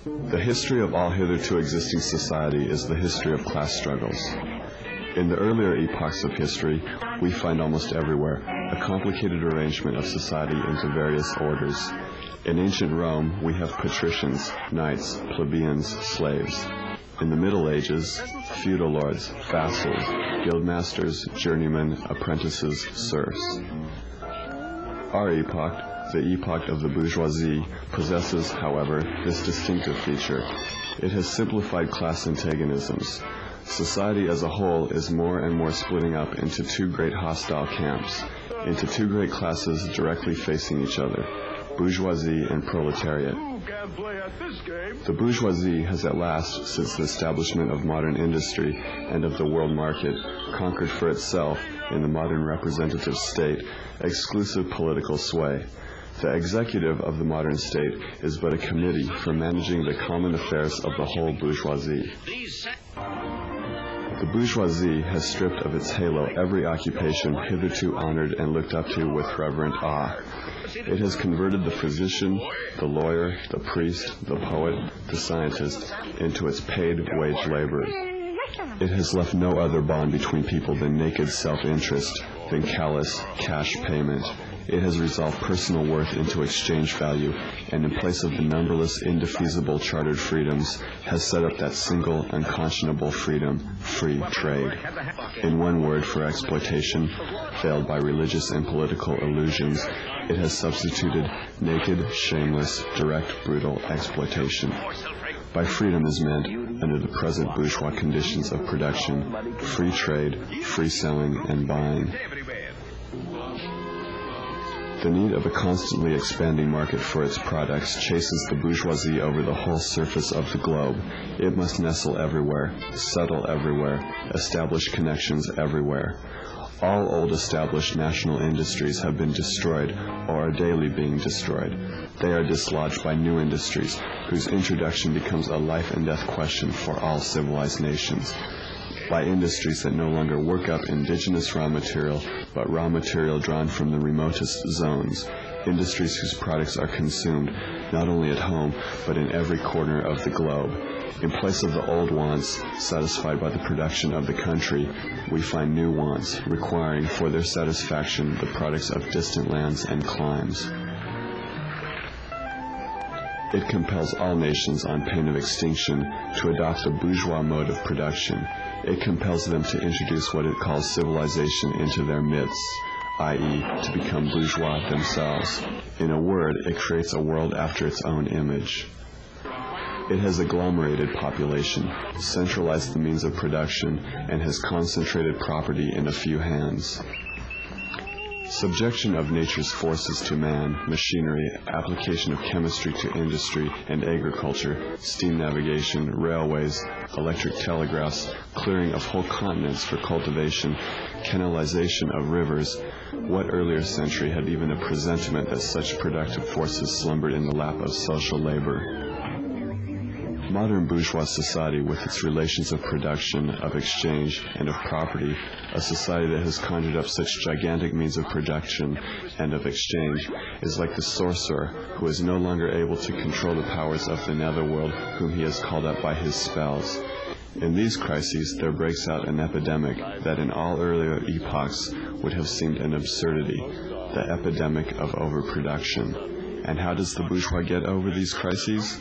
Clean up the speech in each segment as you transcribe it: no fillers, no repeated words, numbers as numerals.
The history of all hitherto existing society is the history of class struggles. In the earlier epochs of history, we find almost everywhere a complicated arrangement of society into various orders. In ancient Rome, we have patricians, knights, plebeians, slaves. In the Middle Ages, feudal lords, vassals, guildmasters, journeymen, apprentices, serfs. Our epoch, the epoch of the bourgeoisie, possesses, however, this distinctive feature. It has simplified class antagonisms. Society as a whole is more and more splitting up into two great hostile camps, into two great classes directly facing each other, bourgeoisie and proletariat. The bourgeoisie has at last, since the establishment of modern industry and of the world market, conquered for itself, in the modern representative state, exclusive political sway. The executive of the modern state is but a committee for managing the common affairs of the whole bourgeoisie. The bourgeoisie has stripped of its halo every occupation hitherto honored and looked up to with reverent awe. It has converted the physician, the lawyer, the priest, the poet, the scientist into its paid wage labor. It has left no other bond between people than naked self-interest, than callous cash payment. It has resolved personal worth into exchange value, and in place of the numberless indefeasible chartered freedoms, has set up that single unconscionable freedom, free trade. In one word for exploitation, veiled by religious and political illusions, it has substituted naked, shameless, direct, brutal exploitation. By freedom is meant, under the present bourgeois conditions of production, free trade, free selling and buying. The need of a constantly expanding market for its products chases the bourgeoisie over the whole surface of the globe. It must nestle everywhere, settle everywhere, establish connections everywhere. All old established national industries have been destroyed or are daily being destroyed. They are dislodged by new industries, whose introduction becomes a life and death question for all civilized nations. By industries that no longer work up indigenous raw material, but raw material drawn from the remotest zones. Industries whose products are consumed not only at home, but in every corner of the globe. In place of the old wants, satisfied by the production of the country, we find new wants, requiring for their satisfaction the products of distant lands and climes. It compels all nations on pain of extinction to adopt the bourgeois mode of production. It compels them to introduce what it calls civilization into their midst, i.e., to become bourgeois themselves. In a word, it creates a world after its own image. It has agglomerated population, centralized the means of production, and has concentrated property in a few hands. Subjection of nature's forces to man, machinery, application of chemistry to industry and agriculture, steam navigation, railways, electric telegraphs, clearing of whole continents for cultivation, canalization of rivers. What earlier century had even a presentiment that such productive forces slumbered in the lap of social labor? Modern bourgeois society, with its relations of production, of exchange, and of property, a society that has conjured up such gigantic means of production and of exchange, is like the sorcerer who is no longer able to control the powers of the netherworld whom he has called up by his spells. In these crises there breaks out an epidemic that in all earlier epochs would have seemed an absurdity, the epidemic of overproduction. And how does the bourgeois get over these crises?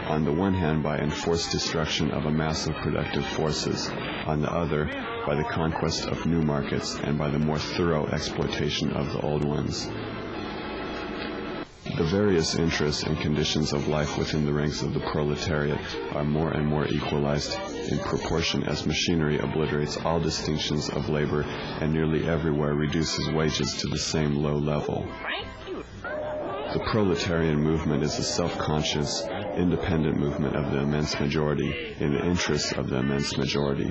On the one hand, by enforced destruction of a mass of productive forces, on the other, by the conquest of new markets, and by the more thorough exploitation of the old ones. The various interests and conditions of life within the ranks of the proletariat are more and more equalized in proportion as machinery obliterates all distinctions of labor and nearly everywhere reduces wages to the same low level. The proletarian movement is a self-conscious, independent movement of the immense majority in the interests of the immense majority.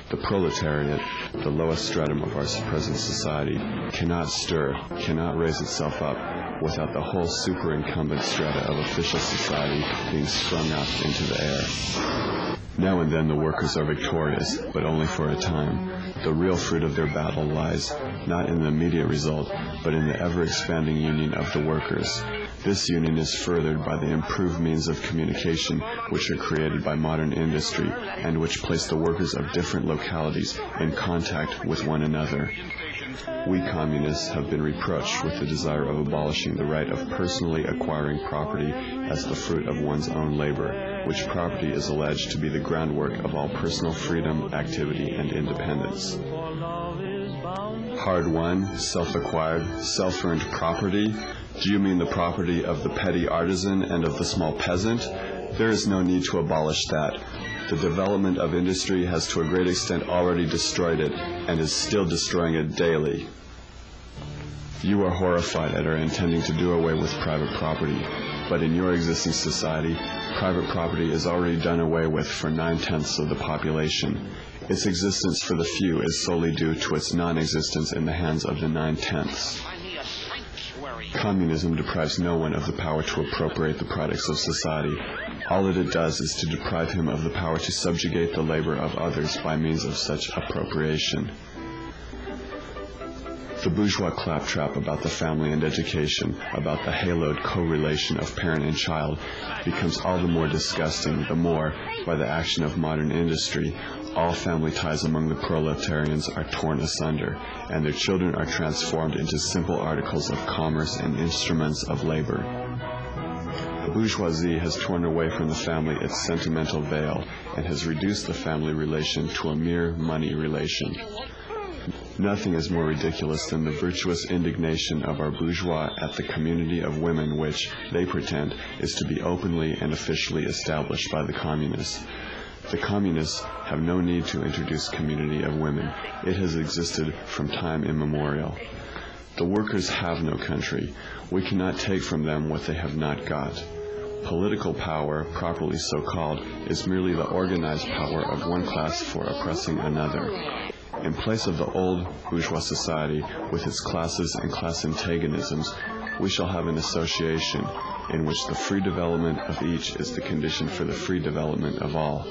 The proletariat, the lowest stratum of our present society, cannot stir, cannot raise itself up without the whole superincumbent strata of official society being sprung up into the air. Now and then the workers are victorious, but only for a time. The real fruit of their battle lies not in the immediate result, but in the ever-expanding union of the workers. This union is furthered by the improved means of communication which are created by modern industry and which place the workers of different localities in contact with one another. We communists have been reproached with the desire of abolishing the right of personally acquiring property as the fruit of one's own labor, which property is alleged to be the groundwork of all personal freedom, activity, and independence. Hard-won, self-acquired, self-earned property? Do you mean the property of the petty artisan and of the small peasant? There is no need to abolish that. The development of industry has to a great extent already destroyed it and is still destroying it daily. You are horrified at our intending to do away with private property, but in your existing society, private property is already done away with for 9/10 of the population. Its existence for the few is solely due to its non-existence in the hands of the 9/10. Communism deprives no one of the power to appropriate the products of society. All that it does is to deprive him of the power to subjugate the labor of others by means of such appropriation. The bourgeois claptrap about the family and education, about the haloed co-relation of parent and child, becomes all the more disgusting the more, by the action of modern industry, all family ties among the proletarians are torn asunder, and their children are transformed into simple articles of commerce and instruments of labor. The bourgeoisie has torn away from the family its sentimental veil, and has reduced the family relation to a mere money relation. Nothing is more ridiculous than the virtuous indignation of our bourgeois at the community of women which, they pretend, is to be openly and officially established by the communists. The communists have no need to introduce community of women. It has existed from time immemorial. The workers have no country. We cannot take from them what they have not got. Political power, properly so called, is merely the organized power of one class for oppressing another. In place of the old bourgeois society, with its classes and class antagonisms, we shall have an association in which the free development of each is the condition for the free development of all.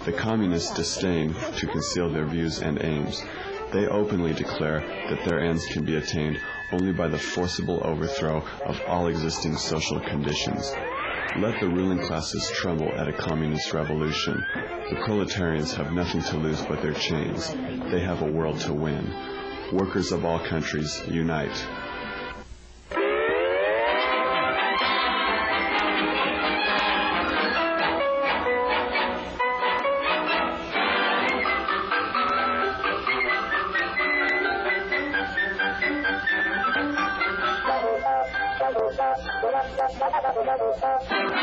The communists disdain to conceal their views and aims. They openly declare that their ends can be attained only by the forcible overthrow of all existing social conditions. Let the ruling classes tremble at a communist revolution. The proletarians have nothing to lose but their chains. They have a world to win. Workers of all countries, unite. Thank you.